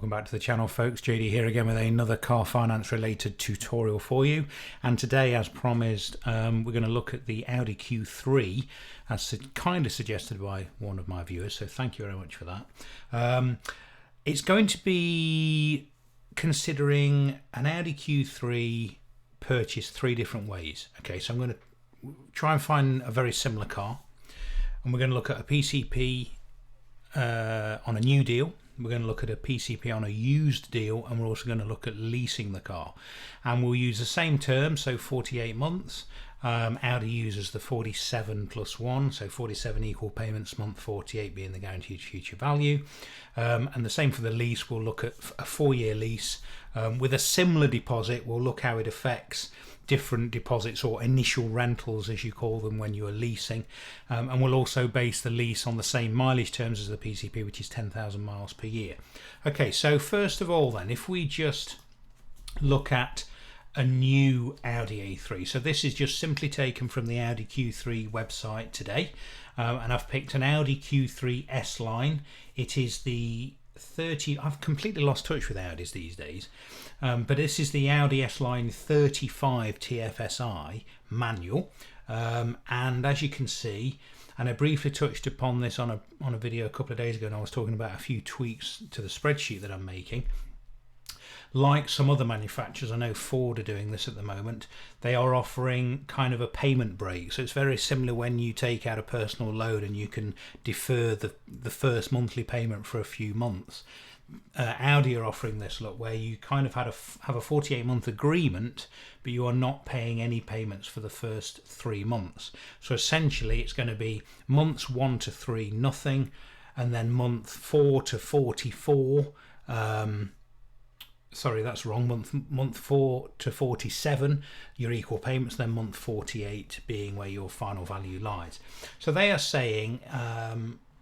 Welcome back to the channel, folks. JD here again with another car finance related tutorial for you. And today, as promised, we're going to look at the Audi Q3 as kind of suggested by one of my viewers, so thank you very much for that. It's going to be considering an Audi Q3 purchase three different ways. Okay, so I'm going to try and find a very similar car, and we're going to look at a PCP on a new deal. We're going to look at a PCP on a used deal, and we're also going to look at leasing the car, and we'll use the same term, so 48 months. Audi uses the 47 plus 1, so 47 equal payments month, 48 being the guaranteed future value. And the same for the lease. We'll look at a 4-year lease with a similar deposit. We'll look how it affects different deposits, or initial rentals as you call them when you are leasing, and we'll also base the lease on the same mileage terms as the PCP, which is 10,000 miles per year. Okay, so first of all then, if we just look at a new Audi A3, so this is just simply taken from the Audi Q3 website today, and I've picked an Audi Q3 S-Line. It is the 30, I've completely lost touch with Audis these days, but this is the Audi S-Line 35 TFSi manual, and as you can see, and I briefly touched upon this on a video a couple of days ago, and I was talking about a few tweaks to the spreadsheet that I'm making. Like some other manufacturers, I know Ford are doing this at the moment, they are offering kind of a payment break. So it's very similar when you take out a personal loan and you can defer the first monthly payment for a few months. Audi are offering this look where you kind of have a 48-month agreement, but you are not paying any payments for the first 3 months. So essentially it's going to be months 1 to 3 nothing, and then month 4 to 44 sorry, that's wrong. Month 4 to 47, your equal payments, then month 48 being where your final value lies. So they are saying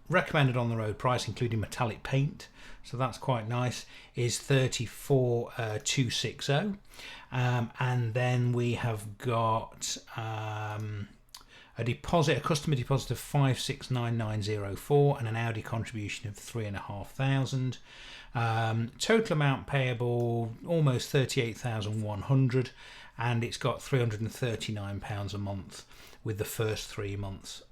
recommended on the road price, including metallic paint, so that's quite nice, is 34,260, and then we have got a deposit, a customer deposit of 569904, and an Audi contribution of 3,500. Total amount payable almost 38,100, and it's got £339 a month with the first 3 months.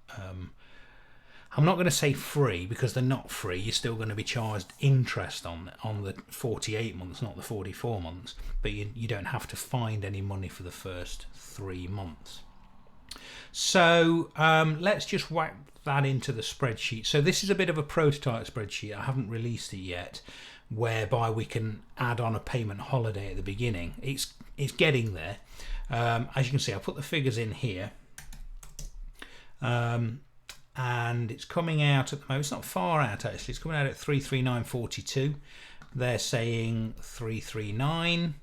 I'm not going to say free because they're not free. You're still going to be charged interest on the 48 months, not the 44 months, but you don't have to find any money for the first 3 months. So let's just whack that into the spreadsheet. So this is a bit of a prototype spreadsheet. I haven't released it yet, whereby we can add on a payment holiday at the beginning. It's getting there. As you can see, I'll put the figures in here, and it's coming out at the moment. It's not far out actually. It's coming out at 33942. They're saying 339,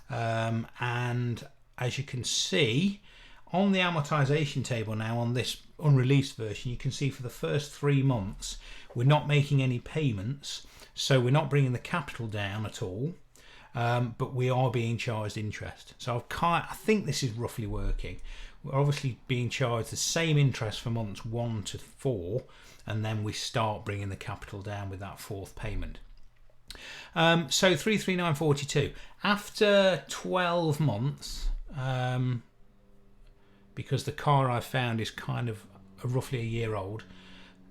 and as you can see on the amortization table now on this unreleased version, you can see for the first 3 months we're not making any payments, so we're not bringing the capital down at all, but we are being charged interest. So I think this is roughly working. We're obviously being charged the same interest for months 1 to 4, and then we start bringing the capital down with that 4th payment. So 33942 after 12 months, because the car I found is kind of roughly a year old.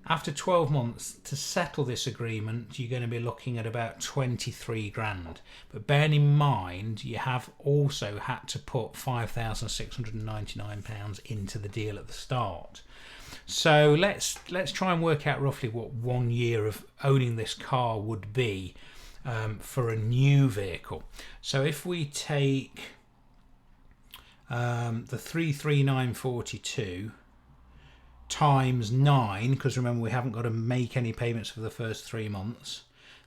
After 12 months, to settle this agreement, you're going to be looking at about 23 grand. But bearing in mind, you have also had to put £5,699 into the deal at the start. So let's try and work out roughly what 1 year of owning this car would be for a new vehicle. So if we take the 33942 times 9, because remember we haven't got to make any payments for the first 3 months,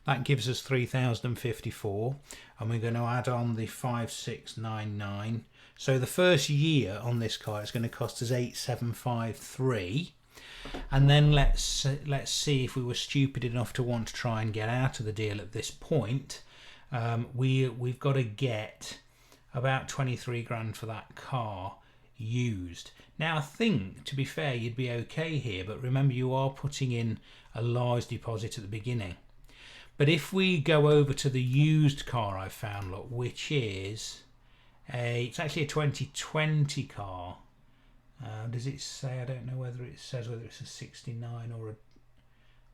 that gives us 3,054, and we're going to add on the 5699. So the first year on this car is going to cost us 8753, and then let's see if we were stupid enough to want to try and get out of the deal at this point. We've got to get about 23 grand for that car used. Now I think, to be fair, you'd be okay here, but remember you are putting in a large deposit at the beginning. But if we go over to the used car I found, look, which is it's actually a 2020 car. Does it say? I don't know whether it says whether it's a 69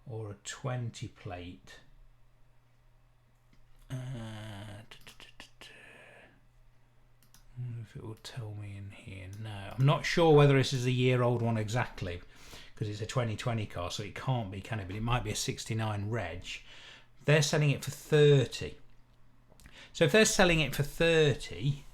or a 20 plate. I wonder if it will tell me in here. No, I'm not sure whether this is a year-old one exactly, because it's a 2020 car, so it can't be, can it? But it might be a 69 reg. They're selling it for 30. So if they're selling it for 30,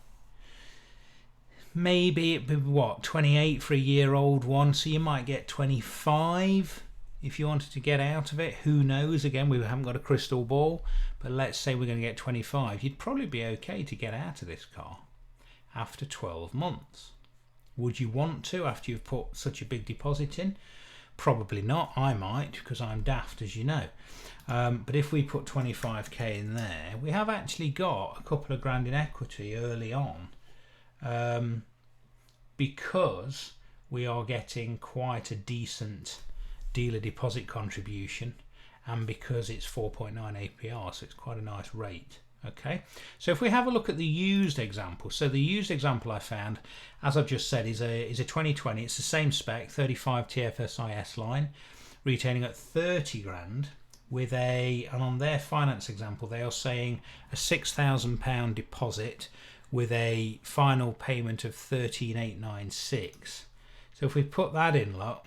maybe it'd be what, 28 for a year-old one. So you might get 25 if you wanted to get out of it. Who knows? Again, we haven't got a crystal ball, but let's say we're going to get 25. You'd probably be okay to get out of this car after 12 months. Would you want to after you've put such a big deposit in? Probably not. I might, because I'm daft, as you know. But if we put 25k in there, we have actually got a couple of grand in equity early on, because we are getting quite a decent dealer deposit contribution, and because it's 4.9 APR, so it's quite a nice rate. Okay, so if we have a look at the used example, so the used example I found, as I've just said, is a 2020. It's the same spec, 35 TFSi SLINE, retailing at 30 grand with and on their finance example they are saying a £6,000 deposit with a final payment of 13,896. So if we put that in, look,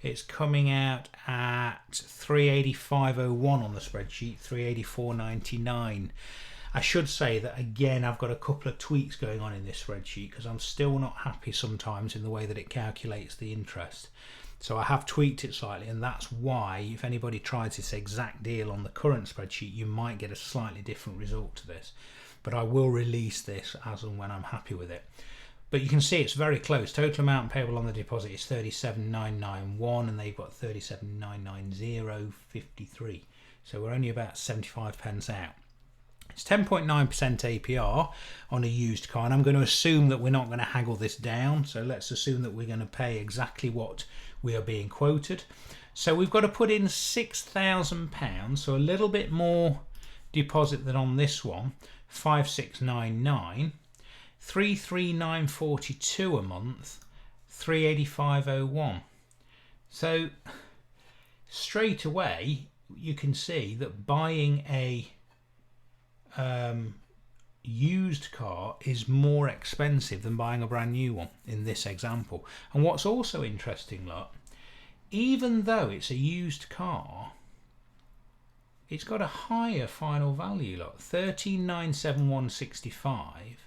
it's coming out at 385.01 on the spreadsheet, 384.99. I should say that again I've got a couple of tweaks going on in this spreadsheet because I'm still not happy sometimes in the way that it calculates the interest. So I have tweaked it slightly, and that's why if anybody tries this exact deal on the current spreadsheet, you might get a slightly different result to this. But I will release this as and when I'm happy with it. But you can see it's very close. Total amount payable on the deposit is 37,991, and they've got 37,990.53. So we're only about 75 pence out. It's 10.9% APR on a used car, and I'm going to assume that we're not going to haggle this down. So let's assume that we're going to pay exactly what we are being quoted. So we've got to put in £6,000, so a little bit more deposit than on this one, 5699. 339.42 a month, 385.01. So straight away you can see that buying a used car is more expensive than buying a brand new one in this example. And what's also interesting, look, even though it's a used car, it's got a higher final value, look, 13,971.65.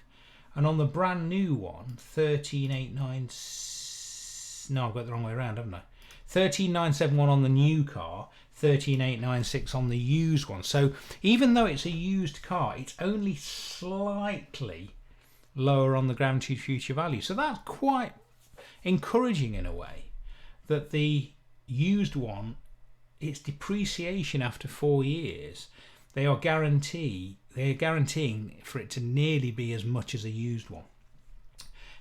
And on the brand new one, 13,899. No, I've got it the wrong way around, haven't I? 13,971 on the new car, 13,896 on the used one. So even though it's a used car, it's only slightly lower on the guaranteed future value. So that's quite encouraging in a way, that the used one, its depreciation after 4 years, they are guaranteeing for it to nearly be as much as a used one.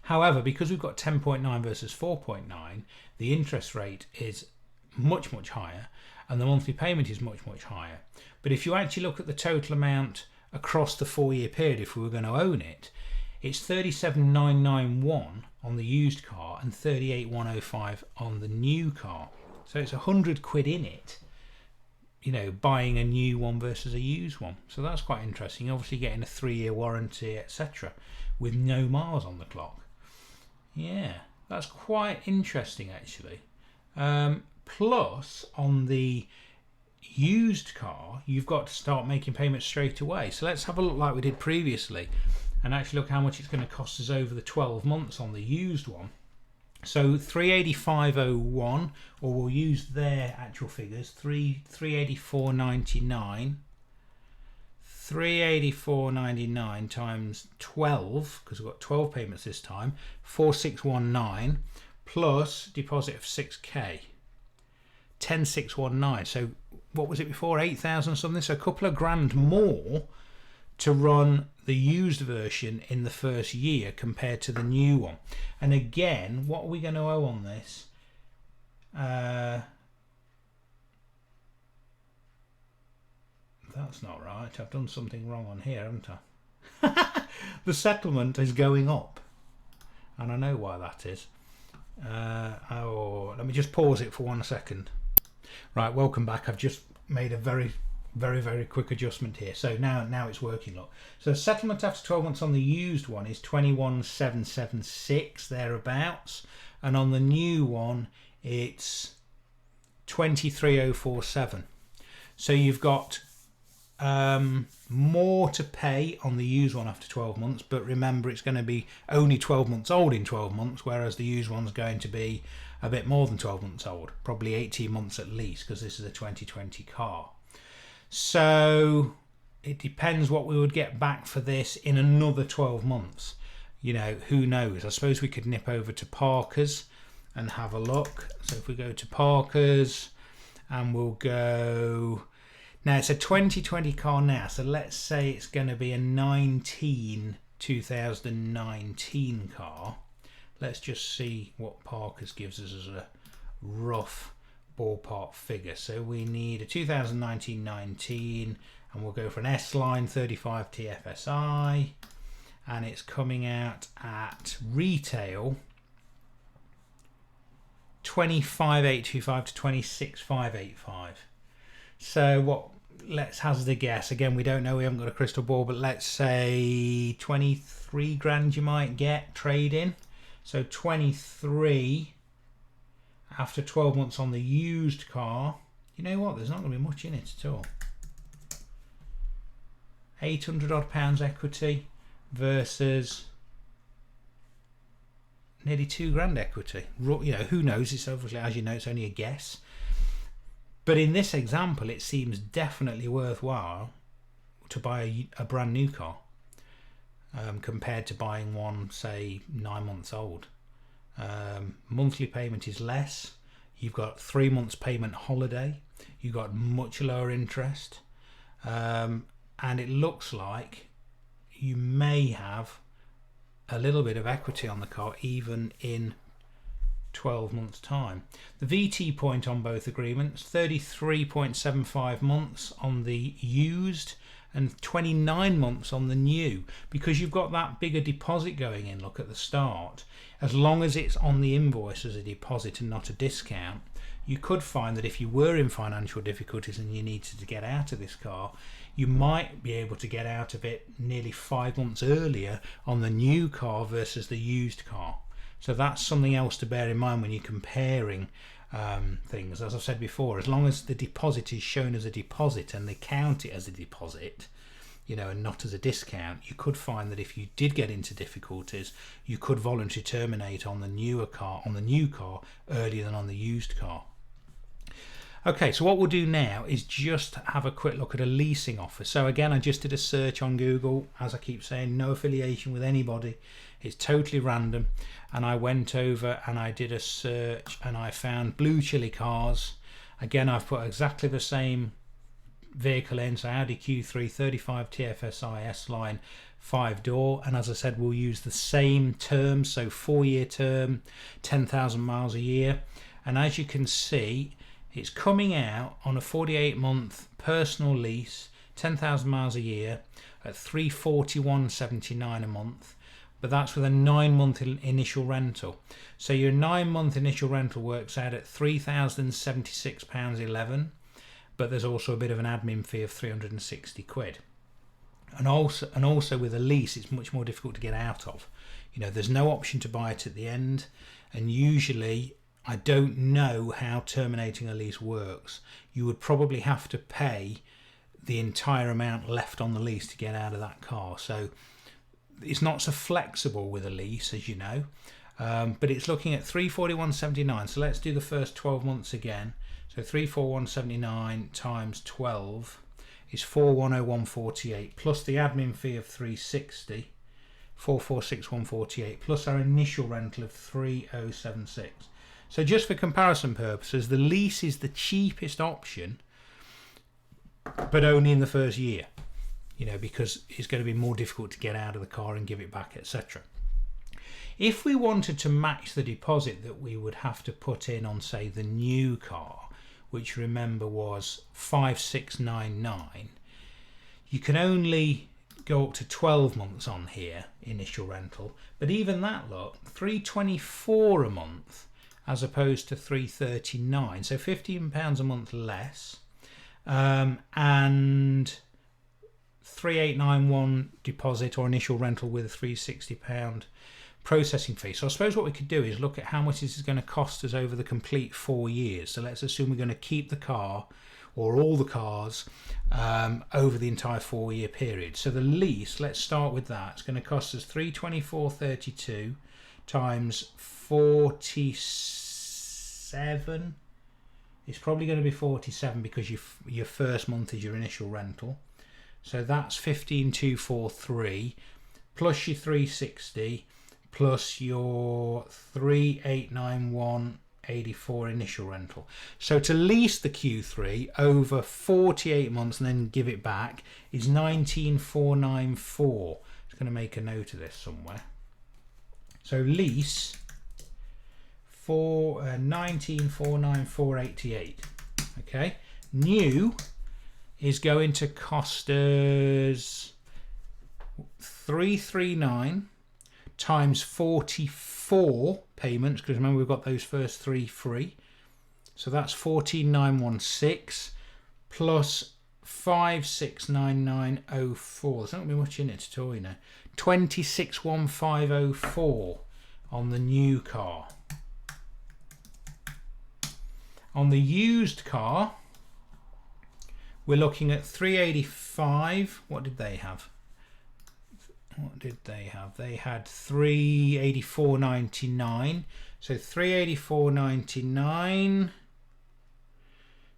However, because we've got 10.9 versus 4.9, the interest rate is much, much higher, and the monthly payment is much, much higher. But if you actually look at the total amount across the 4-year period, if we were going to own it, it's 37,991 on the used car and 38,105 on the new car. So it's 100 quid in it, you know, buying a new one versus a used one. So that's quite interesting. You're obviously getting a 3-year warranty, etc., with no miles on the clock. Yeah, that's quite interesting actually. Plus on the used car, you've got to start making payments straight away. So let's have a look like we did previously and actually look how much it's going to cost us over the 12 months on the used one. So 385.01, or we'll use their actual figures, 384.99. 384.99 times 12, because we've got 12 payments this time, 4619, plus deposit of 6k, 10619. So what was it before, 8,000 something? So a couple of grand more to run the used version in the first year compared to the new one. And again, what are we going to owe on this? that's not right. I've done something wrong on here, haven't I? The settlement is going up, and I know why that is. Let me just pause it for 1 second. Right, welcome back. I've just made a very quick adjustment here. So now it's working. Look, so settlement after 12 months on the used one is 21,776 thereabouts, and on the new one it's 23,047. So you've got more to pay on the used one after 12 months, but remember it's going to be only 12 months old in 12 months, whereas the used one's going to be a bit more than 12 months old, probably 18 months at least, because this is a 2020 car. So it depends what we would get back for this in another 12 months. You know, who knows? I suppose we could nip over to Parker's and have a look. So if we go to Parker's and we'll go, now it's a 2020 car now, so let's say it's going to be a 2019 car. Let's just see what Parker's gives us as a rough ballpark figure. So we need a 2019 and we'll go for an S-Line 35 TFSi, and it's coming out at retail 25,825 to 26,585. So what, let's hazard a guess. Again, we don't know, we haven't got a crystal ball, but let's say 23 grand you might get trade in. So 23 after 12 months on the used car. You know what, there's not going to be much in it at all. 800 odd pounds equity versus nearly 2 grand equity. You know, who knows? It's obviously, as you know, it's only a guess. But in this example, it seems definitely worthwhile to buy a brand new car compared to buying one, say, 9 months old. Monthly payment is less. You've got 3 months payment holiday. You've got much lower interest. And it looks like you may have a little bit of equity on the car even in 12 months time. The VT point on both agreements, 33.75 months on the used and 29 months on the new, because you've got that bigger deposit going in. Look at the start, as long as it's on the invoice as a deposit and not a discount, you could find that if you were in financial difficulties and you needed to get out of this car, you might be able to get out of it nearly 5 months earlier on the new car versus the used car. So that's something else to bear in mind when you're comparing things. As I've said before, as long as the deposit is shown as a deposit and they count it as a deposit, you know, and not as a discount, you could find that if you did get into difficulties, you could voluntarily terminate on the new car earlier than on the used car. Okay, so what we'll do now is just have a quick look at a leasing offer. So again, I just did a search on Google. As I keep saying, no affiliation with anybody. It's totally random. And I went over and I did a search and I found Blue Chili cars. Again, I've put exactly the same vehicle in, so Audi Q3 35 TFSi S-Line 5-door, and as I said, we'll use the same term, so 4-year term, 10,000 miles a year. And as you can see, it's coming out on a 48-month personal lease, 10,000 miles a year at £341.79 a month, but that's with a 9-month initial rental. So your 9-month initial rental works out at £376.11, but there's also a bit of an admin fee of 360 quid. And also with a lease, it's much more difficult to get out of. You know, there's no option to buy it at the end, and usually, I don't know how terminating a lease works. You would probably have to pay the entire amount left on the lease to get out of that car. So it's not so flexible with a lease, as you know, but it's looking at £341.79. So let's do the first 12 months again. So £341.79 times 12 is £4,101.48 plus the admin fee of £360, £446.148 plus our initial rental of £3,076. So just for comparison purposes, the lease is the cheapest option, but only in the first year, you know, because it's going to be more difficult to get out of the car and give it back, etc. If we wanted to match the deposit that we would have to put in on, say, the new car, which remember was 5,699, you can only go up to 12 months on here, initial rental, but even that, look, £324 a month as opposed to £339, so £15 a month less, and 3891 deposit or initial rental with a £360 processing fee. So I suppose what we could do is look at how much this is going to cost us over the complete 4 years. So let's assume we're going to keep the car or all the cars over the entire 4-year period. So the lease, let's start with that. It's going to cost us £324.32 times 47. It's probably going to be 47 because your first month is your initial rental. So that's 15,243 plus your 360 plus your 3891.84 initial rental. So to lease the Q3 over 48 months and then give it back is 19,494. Just going to make a note of this somewhere. So lease for 19,494.88. Okay, new is going to cost us 339 times 44 payments, because remember we've got those first 3 free, so that's 14,916 plus 5699.04. There's not going to be much in it at all, you know. 261504 on the new car. On the used car, we're looking at 385. What did they have? They had 384.99. So 384.99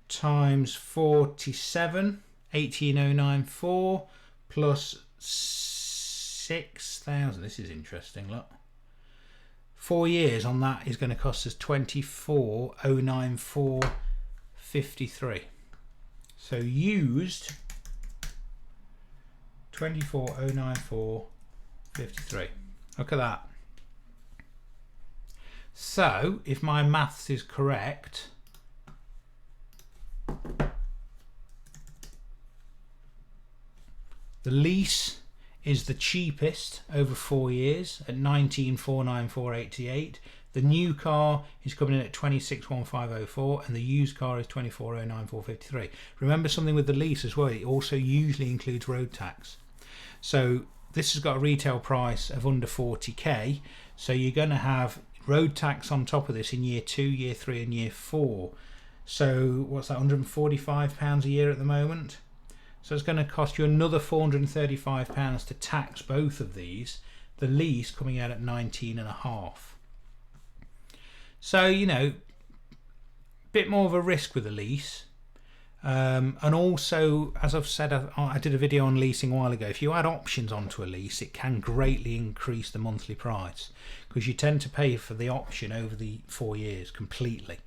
times 47, 18,094 plus 6,000. This is interesting, look. 4 years on that is going to cost us 24,094.53. So used 24,094.53. Look at that. So if my maths is correct, the lease is the cheapest over 4 years at 19,494.88. The new car is coming in at 26,15004 and the used car is 24,094.53. Remember something with the lease as well, it also usually includes road tax. So this has got a retail price of under 40k, so you're going to have road tax on top of this in year 2, year 3 and year 4. So what's that, £145 a year at the moment? So it's going to cost you another £435 to tax both of these, the lease coming out at 19.5. So, you know, bit more of a risk with a lease. And also, as I've said, I did a video on leasing a while ago. If you add options onto a lease, it can greatly increase the monthly price because you tend to pay for the option over the 4 years completely.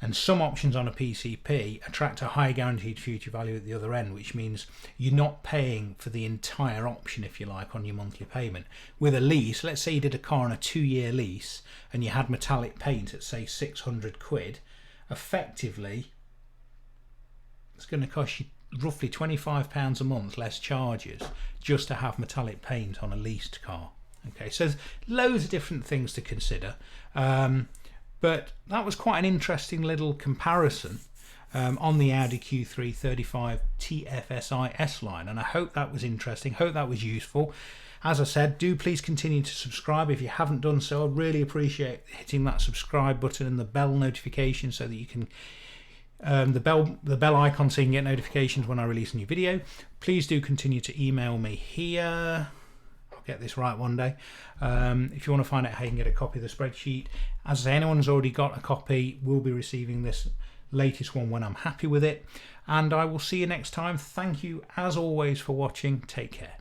And some options on a PCP attract a high guaranteed future value at the other end, which means you're not paying for the entire option, if you like, on your monthly payment. With a lease, let's say you did a car on a 2-year lease and you had metallic paint at say 600 quid, effectively it's going to cost you roughly £25 a month less charges just to have metallic paint on a leased car. Okay, so there's loads of different things to consider. But that was quite an interesting little comparison on the Audi Q3 35 TFSi S-Line, and I hope that was interesting, hope that was useful. As I said, do please continue to subscribe if you haven't done so. I'd really appreciate hitting that subscribe button and the bell notification so that you can the bell icon so you can get notifications when I release a new video. Please do continue to email me here. Get this right one day. If you want to find out how you can get a copy of the spreadsheet, as I say, anyone who's already got a copy will be receiving this latest one when I'm happy with it, and I will see you next time. Thank you as always for watching. Take care.